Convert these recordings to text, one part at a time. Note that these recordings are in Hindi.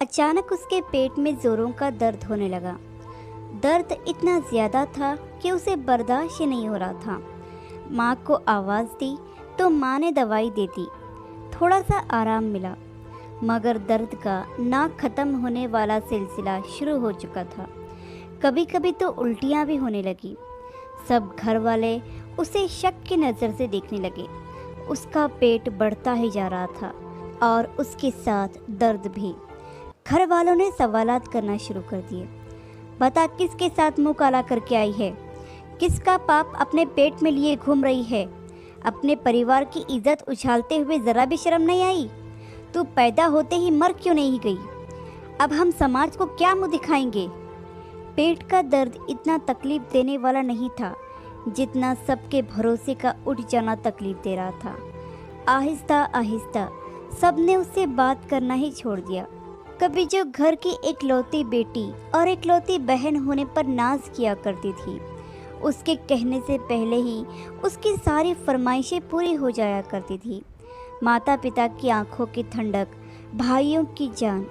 अचानक उसके पेट में जोरों का दर्द होने लगा। दर्द इतना ज़्यादा था कि उसे बर्दाश्त ही नहीं हो रहा था। माँ को आवाज़ दी तो माँ ने दवाई दे दी। थोड़ा सा आराम मिला, मगर दर्द का ना ख़त्म होने वाला सिलसिला शुरू हो चुका था। कभी कभी तो उल्टियाँ भी होने लगी। सब घर वाले उसे शक की नज़र से देखने लगे। उसका पेट बढ़ता ही जा रहा था और उसके साथ दर्द भी। घर वालों ने सवालात करना शुरू कर दिए। बता, किसके साथ मुंह काला करके आई है? किसका पाप अपने पेट में लिए घूम रही है? अपने परिवार की इज्जत उछालते हुए ज़रा भी शर्म नहीं आई? तू पैदा होते ही मर क्यों नहीं गई? अब हम समाज को क्या मुंह दिखाएंगे? पेट का दर्द इतना तकलीफ देने वाला नहीं था जितना सबके भरोसे का उठ जाना तकलीफ दे रहा था। आहिस्ता आहिस्ता सबने उससे बात करना ही छोड़ दिया। कभी जो घर की एकलौती बेटी और एकलौती बहन होने पर नाज किया करती थी, उसके कहने से पहले ही उसकी सारी फरमाइशें पूरी हो जाया करती थी। माता पिता की आंखों की ठंडक, भाइयों की जान,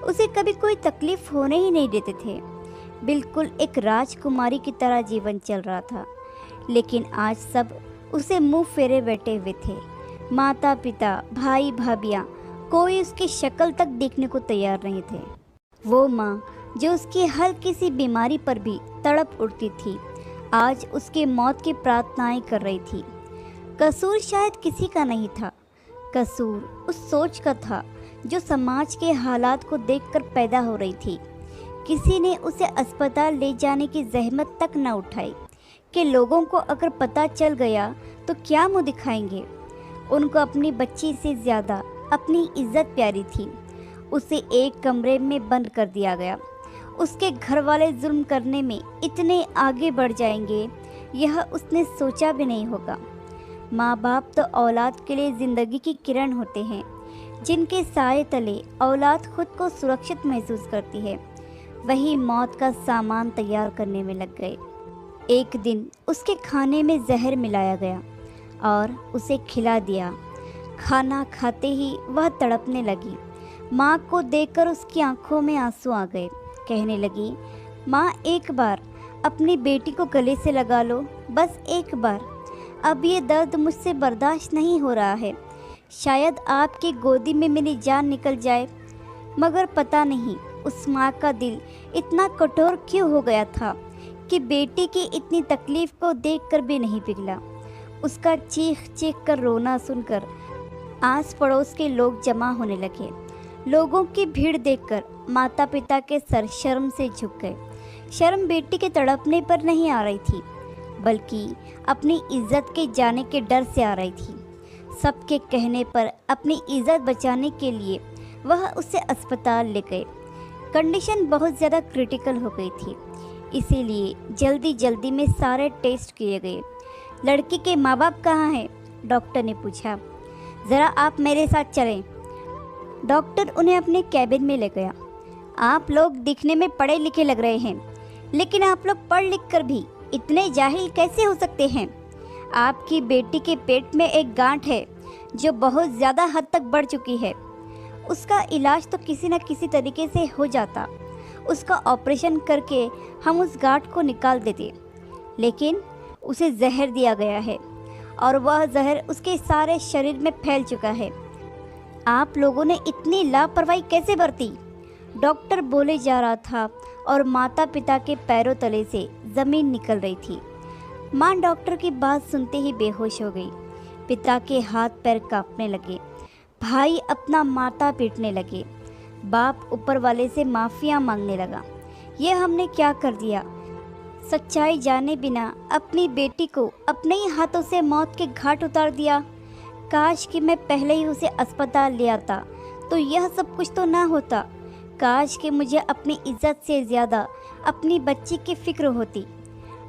उसे कभी कोई तकलीफ होने ही नहीं देते थे। बिल्कुल एक राजकुमारी की तरह जीवन चल रहा था। लेकिन आज सब उसे मुंह फेरे बैठे हुए थे। माता पिता, भाई भाभियाँ, कोई उसकी शक्ल तक देखने को तैयार नहीं थे। वो माँ जो उसकी हल्की सी बीमारी पर भी तड़प उठती थी, आज उसके मौत की प्रार्थनाएं कर रही थी। कसूर शायद किसी का नहीं था, कसूर उस सोच का था जो समाज के हालात को देखकर पैदा हो रही थी। किसी ने उसे अस्पताल ले जाने की जहमत तक न उठाई कि लोगों को अगर पता चल गया तो क्या मुँह दिखाएंगे। उनको अपनी बच्ची से ज़्यादा अपनी इज्जत प्यारी थी। उसे एक कमरे में बंद कर दिया गया। उसके घर वाले जुल्म करने में इतने आगे बढ़ जाएंगे, यह उसने सोचा भी नहीं होगा। माँ बाप तो औलाद के लिए ज़िंदगी की किरण होते हैं, जिनके साए तले औलाद खुद को सुरक्षित महसूस करती है। वही मौत का सामान तैयार करने में लग गए। एक दिन उसके खाने में जहर मिलाया गया और उसे खिला दिया। खाना खाते ही वह तड़पने लगी। माँ को देखकर उसकी आंखों में आंसू आ गए। कहने लगी, माँ एक बार अपनी बेटी को गले से लगा लो, बस एक बार। अब ये दर्द मुझसे बर्दाश्त नहीं हो रहा है। शायद आपकी गोदी में मेरी जान निकल जाए। मगर पता नहीं उस माँ का दिल इतना कठोर क्यों हो गया था कि बेटी की इतनी तकलीफ़ को देखकर भी नहीं पिघला। उसका चीख चीख कर रोना सुनकर आस पड़ोस के लोग जमा होने लगे। लोगों की भीड़ देखकर माता पिता के सर शर्म से झुक गए। शर्म बेटी के तड़पने पर नहीं आ रही थी, बल्कि अपनी इज्जत के जाने के डर से आ रही थी। सबके कहने पर अपनी इज्जत बचाने के लिए वह उसे अस्पताल ले गए। कंडीशन बहुत ज़्यादा क्रिटिकल हो गई थी, इसीलिए जल्दी जल्दी में सारे टेस्ट किए गए। लड़की के माँ बाप कहाँ हैं? डॉक्टर ने पूछा। ज़रा आप मेरे साथ चलें। डॉक्टर उन्हें अपने कैबिन में ले गया। आप लोग दिखने में पढ़े लिखे लग रहे हैं, लेकिन आप लोग पढ़ लिख कर भी इतने जाहिल कैसे हो सकते हैं? आपकी बेटी के पेट में एक गांठ है जो बहुत ज़्यादा हद तक बढ़ चुकी है। उसका इलाज तो किसी न किसी तरीके से हो जाता। उसका ऑपरेशन करके हम उस गांठ को निकाल देते, लेकिन उसे जहर दिया गया है और वह जहर उसके सारे शरीर में फैल चुका है। आप लोगों ने इतनी लापरवाही कैसे बरती? डॉक्टर बोले जा रहा था और माता पिता के पैरों तले से ज़मीन निकल रही थी। माँ डॉक्टर की बात सुनते ही बेहोश हो गई। पिता के हाथ पैर कांपने लगे। भाई अपना माथा पीटने लगे। बाप ऊपर वाले से माफ़िया मांगने लगा। ये हमने क्या कर दिया? सच्चाई जाने बिना अपनी बेटी को अपने ही हाथों से मौत के घाट उतार दिया। काश कि मैं पहले ही उसे अस्पताल ले आता तो यह सब कुछ तो ना होता। काश कि मुझे अपनी इज्जत से ज़्यादा अपनी बच्ची की फिक्र होती।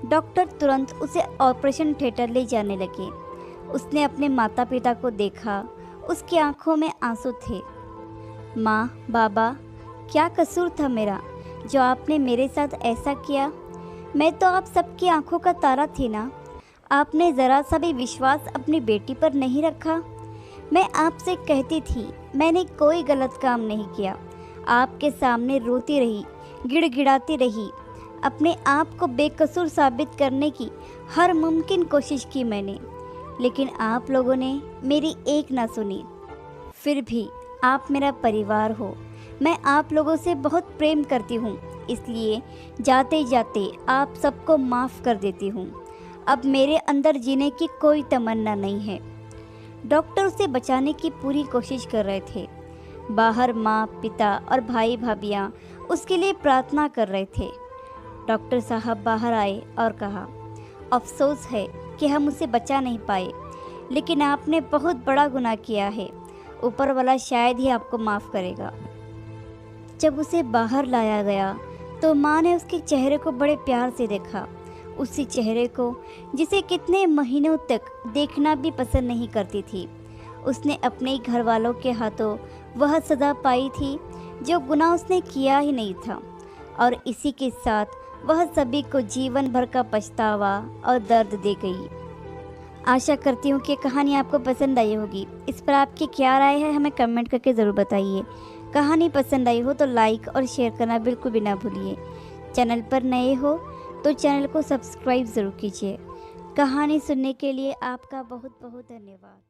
डॉक्टर तुरंत उसे ऑपरेशन थिएटर ले जाने लगे। उसने अपने माता पिता को देखा। उसकी आंखों में आंसू थे। माँ, बाबा, क्या कसूर था मेरा जो आपने मेरे साथ ऐसा किया? मैं तो आप सबकी आंखों का तारा थी ना। आपने ज़रा सा भी विश्वास अपनी बेटी पर नहीं रखा। मैं आपसे कहती थी मैंने कोई गलत काम नहीं किया। आपके सामने रोती रही, गिड़गिड़ाती रही। अपने आप को बेकसूर साबित करने की हर मुमकिन कोशिश की मैंने, लेकिन आप लोगों ने मेरी एक ना सुनी। फिर भी आप मेरा परिवार हो, मैं आप लोगों से बहुत प्रेम करती हूँ, इसलिए जाते जाते आप सबको माफ़ कर देती हूँ। अब मेरे अंदर जीने की कोई तमन्ना नहीं है। डॉक्टर उसे बचाने की पूरी कोशिश कर रहे थे। बाहर माँ, पिता और भाई भाभियाँ उसके लिए प्रार्थना कर रहे थे। डॉक्टर साहब बाहर आए और कहा, अफसोस है कि हम उसे बचा नहीं पाए, लेकिन आपने बहुत बड़ा गुनाह किया है। ऊपर वाला शायद ही आपको माफ़ करेगा। जब उसे बाहर लाया गया तो माँ ने उसके चेहरे को बड़े प्यार से देखा, उसी चेहरे को जिसे कितने महीनों तक देखना भी पसंद नहीं करती थी। उसने अपने घर वालों के हाथों वह सज़ा पाई थी जो गुनाह उसने किया ही नहीं था, और इसी के साथ वह सभी को जीवन भर का पछतावा और दर्द दे गई। आशा करती हूँ कि कहानी आपको पसंद आई होगी। इस पर आपकी क्या राय है हमें कमेंट करके ज़रूर बताइए। कहानी पसंद आई हो तो लाइक और शेयर करना बिल्कुल भी ना भूलिए। चैनल पर नए हो तो चैनल को सब्सक्राइब ज़रूर कीजिए। कहानी सुनने के लिए आपका बहुत बहुत धन्यवाद।